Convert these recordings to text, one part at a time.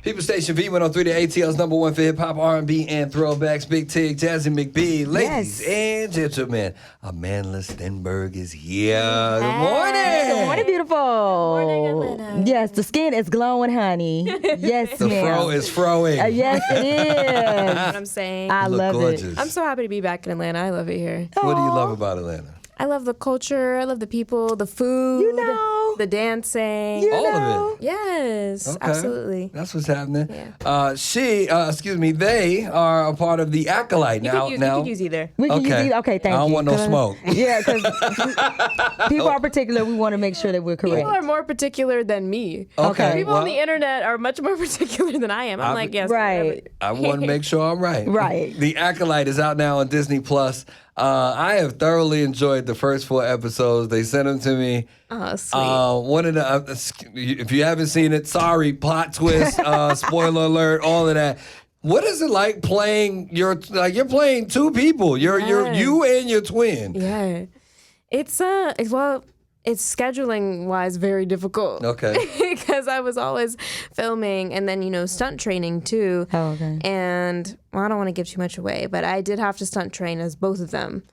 People Station V103 to ATL's number one for hip hop, R&B, and throwbacks. Big Tig, Jazzy McBee, ladies and gentlemen, Amandla Stenberg is here. Good morning. Good morning, beautiful. Good morning, Atlanta. Yes, the skin is glowing, honey. Yes, The ma'am. fro is froing. Yes, it is. What I'm saying. I You look love gorgeous. I'm so happy to be back in Atlanta. I love it here. What do you love about Atlanta? I love the culture. I love the people, the food, You know. the dancing. You All know. of it. Yes, Okay. absolutely. That's what's happening. Yeah. They are a part of the Acolyte You now. could now, use either. We can Okay. use these. Okay, thank you. I don't want no 'Cause- smoke. Yeah, because people are particular. We want to make sure that we're correct. People are more particular than me. Okay. People well, on the internet are much more particular than I am. I'm like, yes, Right. whatever. I want to make sure I'm right. Right. The Acolyte is out now on Disney Plus. I have thoroughly enjoyed the first 4 episodes. They sent them to me. Oh, sweet. One of the, if you haven't seen it, sorry, plot twist, spoiler alert, all of that. What is it like playing you're playing 2 people? You're you and your twin. Yeah. It's scheduling wise very difficult. Okay. Because I was always filming and then, stunt training too. Oh, okay. And I don't want to give too much away, but I did have to stunt train as both of them.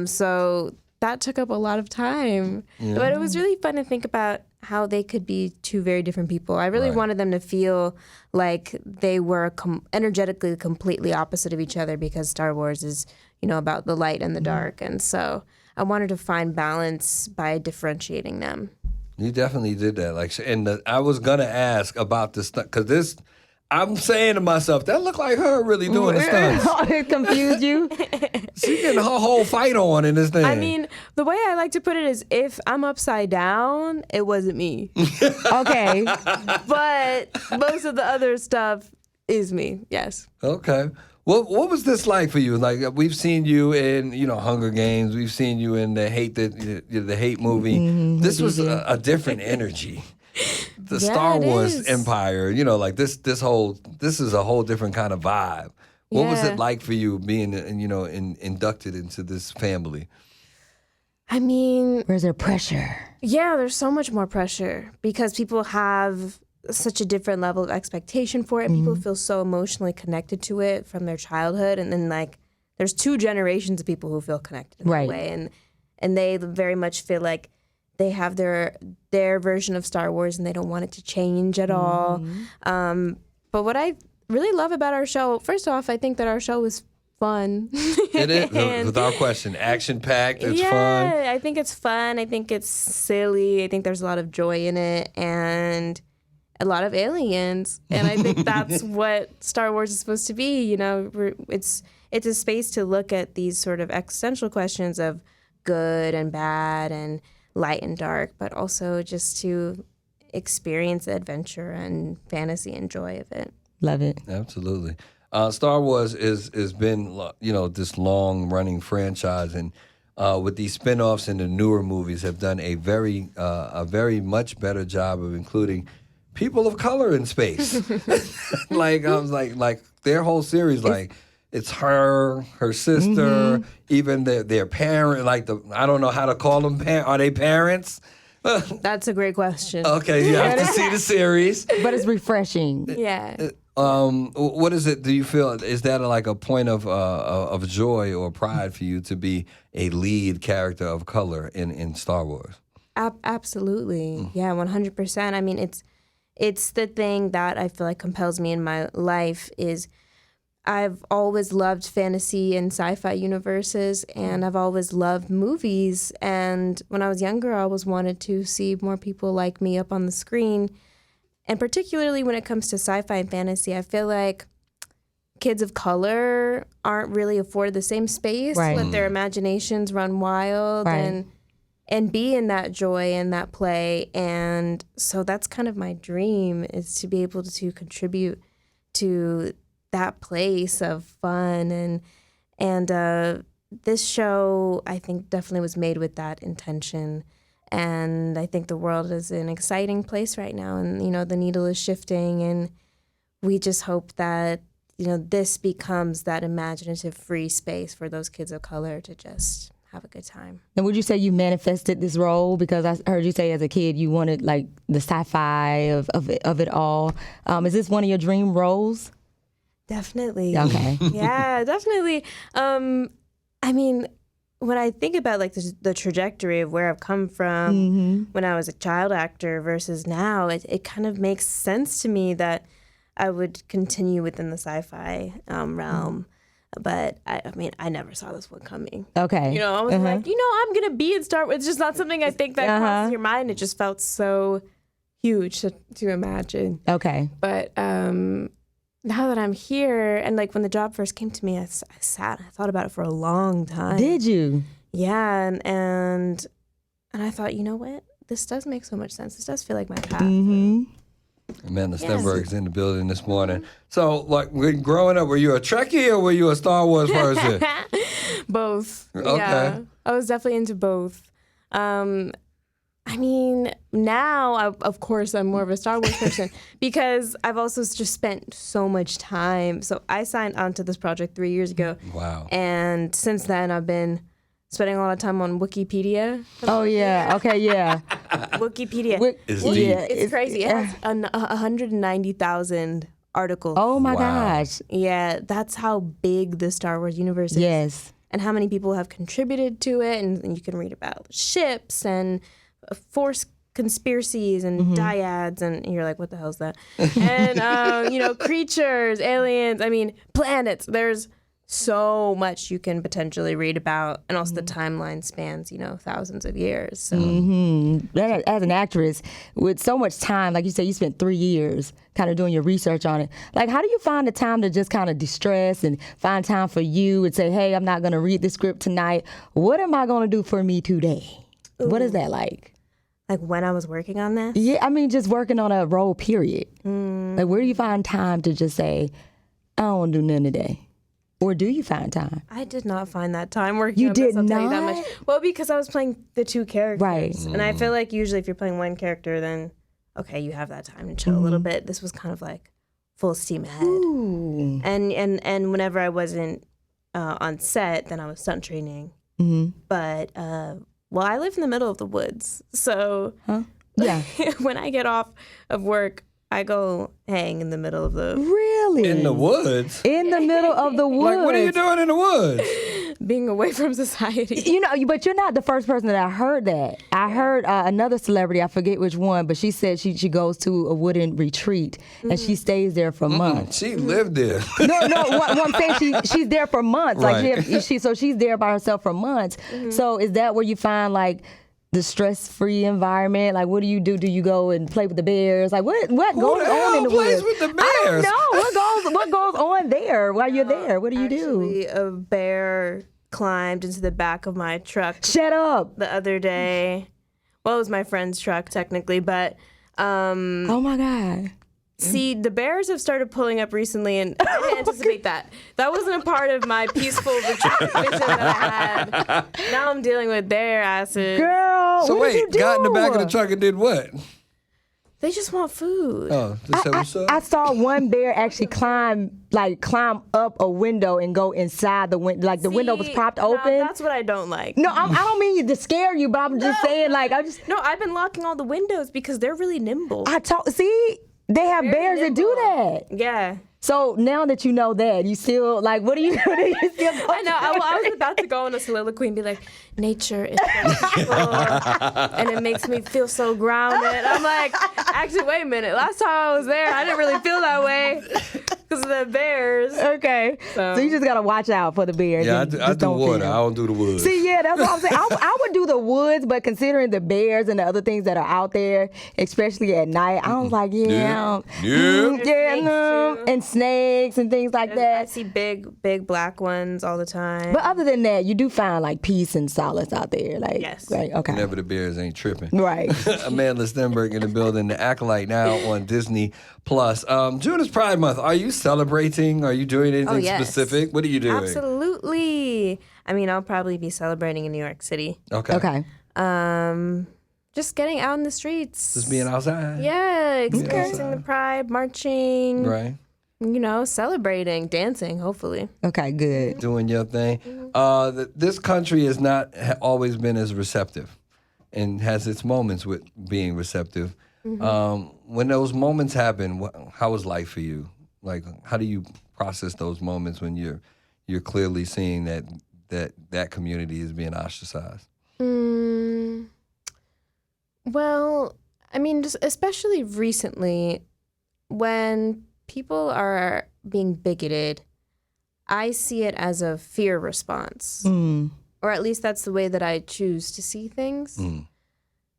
So that took up a lot of time. Yeah. But it was really fun to think about how they could be 2 very different people. I really wanted them to feel like they were energetically completely opposite of each other because Star Wars is, about the light and the dark. And so I wanted to find balance by differentiating them. You definitely did that. I was gonna ask about the stunt because I'm saying to myself, that looked like her really doing the stunts. It confused you? She getting her whole fight on in this thing. I mean, the way I like to put it is if I'm upside down, it wasn't me. Okay. But most of the other stuff is me, yes. Okay. What was this like for you? Like we've seen you in, Hunger Games. We've seen you in the Hate movie. Mm-hmm. This was a different energy. The Yeah, Star it Wars is. empire, this is a whole different kind of vibe. What was Yeah. it like for you being, inducted into this family? I mean, Where's there pressure? yeah, there's so much more pressure because people have such a different level of expectation for it. People feel so emotionally connected to it from their childhood. And then, there's 2 generations of people who feel connected in Right. that way. And they very much feel like they have their version of Star Wars and they don't want it to change at all. But what I really love about our show, first off, I think that our show is fun. It is, And- without question, action-packed, it's yeah, fun. I think it's fun. I think it's silly. I think there's a lot of joy in it and a lot of aliens. And I think that's what Star Wars is supposed to be. It's a space to look at these sort of existential questions of good and bad and light and dark, but also just to experience the adventure and fantasy and joy of it. Love it. Absolutely. Star Wars is been this long running franchise, and with these spinoffs and the newer movies have done a very much better job of including people of color in space. I was like their whole series, it's her sister, even their parent. I don't know how to call them. Are they parents? That's a great question. Okay, you have to see the series. But it's refreshing. Yeah. What is it? Do you feel is that a point of joy or pride for you to be a lead character of color in Star Wars? Absolutely. Yeah, 100%. I mean, it's the thing that I feel like compels me in my life is I've always loved fantasy and sci-fi universes, and I've always loved movies. And when I was younger, I always wanted to see more people like me up on the screen. And particularly when it comes to sci-fi and fantasy, I feel like kids of color aren't really afforded the same space. Right. Let their imaginations run wild Right. and be in that joy and that play. And so that's kind of my dream, is to be able to contribute to that place of fun. And this show, I think, definitely was made with that intention. And I think the world is an exciting place right now. And, the needle is shifting. And we just hope that, this becomes that imaginative free space for those kids of color to just have a good time. And would you say you manifested this role? Because I heard you say as a kid you wanted like the sci-fi of it all. Is this one of your dream roles? Definitely. Okay. Yeah, definitely. I mean, when I think about like the trajectory of where I've come from when I was a child actor versus now, it kind of makes sense to me that I would continue within the sci-fi realm. But I mean, I never saw this one coming. Okay. You know, I was like, I'm going to be in Star Wars. It's just not something I think that crosses your mind. It just felt so huge to imagine. Okay. But now that I'm here, and like when the job first came to me, I sat and I thought about it for a long time. Did you? Yeah, and I thought, you know what? This does make so much sense. This does feel like my path. Amanda Stenberg's in the building this morning. So, like, when growing up, were you a Trekkie or were you a Star Wars person? Both. Okay. Yeah, I was definitely into both. I mean, now, of course, I'm more of a Star Wars person because I've also just spent so much time. So I signed onto this project 3 years ago. Wow. And since then, I've been spending a lot of time on Wikipedia. Oh, yeah. Okay, yeah. Wikipedia. It's deep. It's crazy. It has 190,000 articles. Oh, my Wow. gosh. Yeah, that's how big the Star Wars universe is. Yes. And how many people have contributed to it. And you can read about ships and Force conspiracies and dyads, and you're like, what the hell is that? And, creatures, aliens, I mean, planets. There's so much you can potentially read about. And also the timeline spans, thousands of years. So. As an actress, with so much time, like you said, you spent 3 years kind of doing your research on it. Like, how do you find the time to just kind of de-stress and find time for you and say, hey, I'm not going to read the script tonight. What am I going to do for me today? Ooh. What is that like? Like when I was working on this? Yeah, I mean, just working on a role, period. Like, where do you find time to just say, I don't want to do nothing today? Or do you find time? I did not find that time working on this, I'll tell you that much. Well, because I was playing the two characters. Right. And I feel like usually if you're playing one character, then, okay, you have that time to chill a little bit. This was kind of like full steam ahead. Ooh. And whenever I wasn't on set, then I was stunt training. But, I live in the middle of the woods. So Yeah. when I get off of work, I go hang in the middle of the... Really? In the woods? In the middle of the woods. Like, what are you doing in the woods? Being away from society. But you're not the first person that I heard that. I heard another celebrity, I forget which one, but she said she goes to a wooden retreat and she stays there for months. She lived there. No, what I'm saying, she's there for months. Right. Like so she's there by herself for months. So is that where you find like the stress-free environment? Like, what do you do? Do you go and play with the bears? Like, what goes on in the plays woods? with the bears? I don't know. What goes on there while you're there? What do you Actually, do? a bear climbed into the back of my truck Shut up. the other day. Well, it was my friend's truck technically, but Oh my God. see, the bears have started pulling up recently, and I didn't anticipate that. That wasn't a part of my peaceful retreat vision that I had. Now I'm dealing with their asses. Girl, So what did you wait, do? got in the back of the truck and did what? They just want food. Oh, just say what's up? I saw one bear actually climb up a window and go inside the window. Like the window was See, propped no, open. that's what I don't like. No, I don't mean to scare you, but I'm just saying, like, No, I've been locking all the windows because they're really nimble. see, they have Very bears that do nimble. that. Yeah. So now that you know that, you still, like, what do you do? You still go I know. I was about to go on a soliloquy and be like, nature is so beautiful, and it makes me feel so grounded. I'm like, actually, wait a minute. Last time I was there, I didn't really feel that way because of the bears. Okay. So you just got to watch out for the bears. Yeah, and I just do don't water. feed I them. don't do the woods. See, yeah, that's what I'm saying. I would do the woods, but considering the bears and the other things that are out there, especially at night, I was like, Yeah. no, and snakes and things like I that. see big black ones all the time. But other than that, you do find like peace and solace out there. Like, Yes. right, okay. Whenever the bears ain't tripping. Right. Amandla Stenberg in the building. The Acolyte now on Disney Plus. June is Pride Month. Are you celebrating? Are you doing anything yes. specific? What are you doing? Absolutely. I mean, I'll probably be celebrating in New York City. Okay. Just getting out in the streets. Just being outside. Yeah, experiencing the pride, marching. Right. celebrating, dancing, hopefully. Okay, good. Doing your thing. This country has not always been as receptive and has its moments with being receptive. When those moments happen, how was life for you? Like, how do you process those moments when you're clearly seeing that community is being ostracized? Well, I mean, just especially recently, when people are being bigoted, I see it as a fear response. Or at least that's the way that I choose to see things.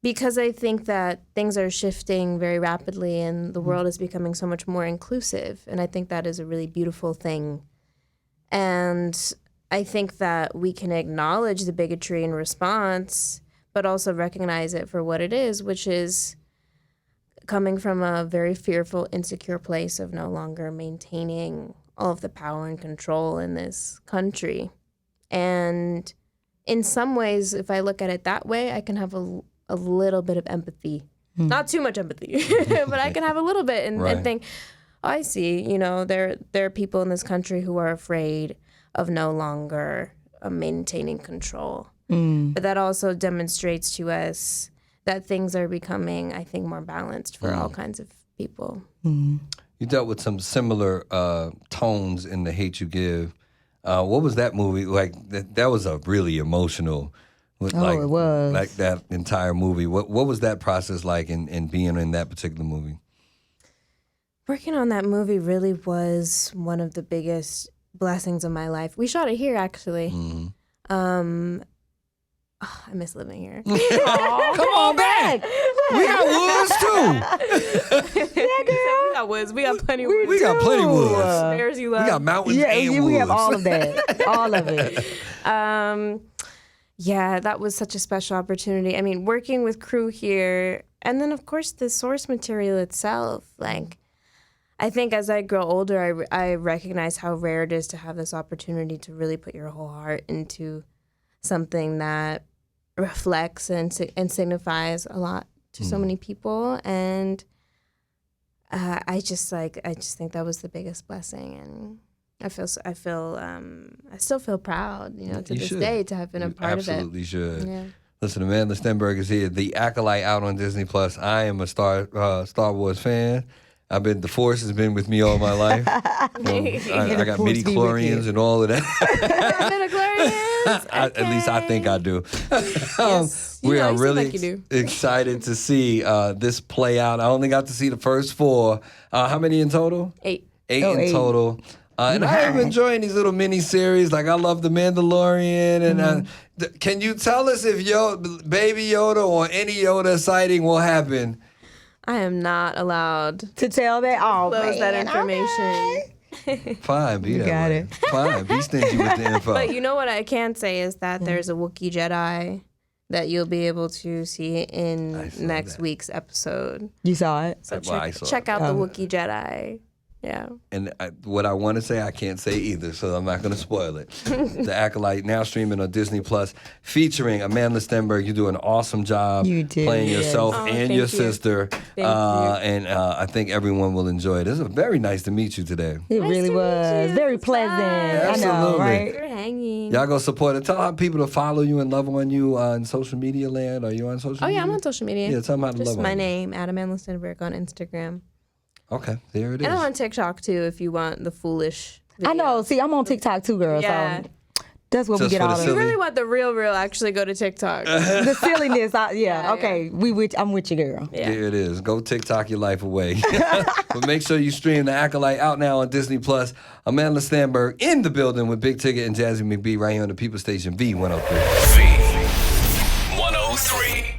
Because I think that things are shifting very rapidly and the world is becoming so much more inclusive. And I think that is a really beautiful thing. And I think that we can acknowledge the bigotry in response, but also recognize it for what it is, which is coming from a very fearful, insecure place of no longer maintaining all of the power and control in this country. And in some ways, if I look at it that way, I can have a little bit of empathy. Not too much empathy, but I can have a little bit and think, oh, I see, there are people in this country who are afraid of no longer maintaining control. But that also demonstrates to us that things are becoming, I think, more balanced for all kinds of people. You dealt with some similar tones in The Hate U Give. What was that movie like? That was a really emotional. It was. Like that entire movie. What was that process like in being in that particular movie? Working on that movie really was one of the biggest blessings of my life. We shot it here, actually. I miss living here. Come on back. We got woods too. Yeah, girl. We got woods. We got plenty of woods. We got plenty of woods. Bears you love. We got mountains and woods. We have all of that. All of it. Yeah, that was such a special opportunity. I mean, working with crew here, and then of course the source material itself. Like, I think as I grow older, I recognize how rare it is to have this opportunity to really put your whole heart into something that reflects and signifies a lot to so many people. And I just think that was the biggest blessing, and I still feel proud, to this day to have been a part of it. Absolutely should. Yeah. Listen, Amandla Stenberg is here. The Acolyte out on Disney Plus. I am a Star Wars fan. The Force has been with me all my life. I got midi-chlorians and all of that. Midi-chlorians? At least I think I do. Yes. We are you seem really like you do. excited to see this play out. I only got to see the first 4. How many in total? 8. 8 in total. And I am enjoying these little mini-series. Like, I love The Mandalorian. And can you tell us if Baby Yoda or any Yoda sighting will happen? I am not allowed To tell that? Oh, disclose that man, information. okay. Fine, be that got way. it. Fine, be stingy with the info. But you know what I can say is that there's a Wookiee Jedi that you'll be able to see in next week's episode. You saw it? So Well, I saw check out the Wookiee Jedi. Yeah. And what I want to say, I can't say either, so I'm not going to spoil it. The Acolyte, now streaming on Disney Plus, featuring Amandla Stenberg. You do an awesome job playing yourself and thank your you. sister. Thank you. And I think everyone will enjoy it. It's very nice to meet you today. It Nice really to meet was. you. Very It's pleasant. fun. I know, Absolutely. right? We're hanging. Y'all go support it. Tell our people to follow you and love on you on social media land. Are you on social Oh, media? yeah, I'm on social media. Yeah, tell them how to Just love on my you. name, Amandla Stenberg on Instagram. Okay, there it is. And I'm on TikTok, too, if you want the foolish I know. See, I'm on TikTok too, girl. Yeah. So that's what Just we get for the all of. If you silly- really want the real, actually go to TikTok. The silliness. Yeah, Okay. I'm with you, girl. Yeah. There it is. Go TikTok your life away. But make sure you stream The Acolyte out now on Disney Plus. Amandla Stenberg in the building with Big Ticket and Jazzy McBee right here on the People Station V103. V103.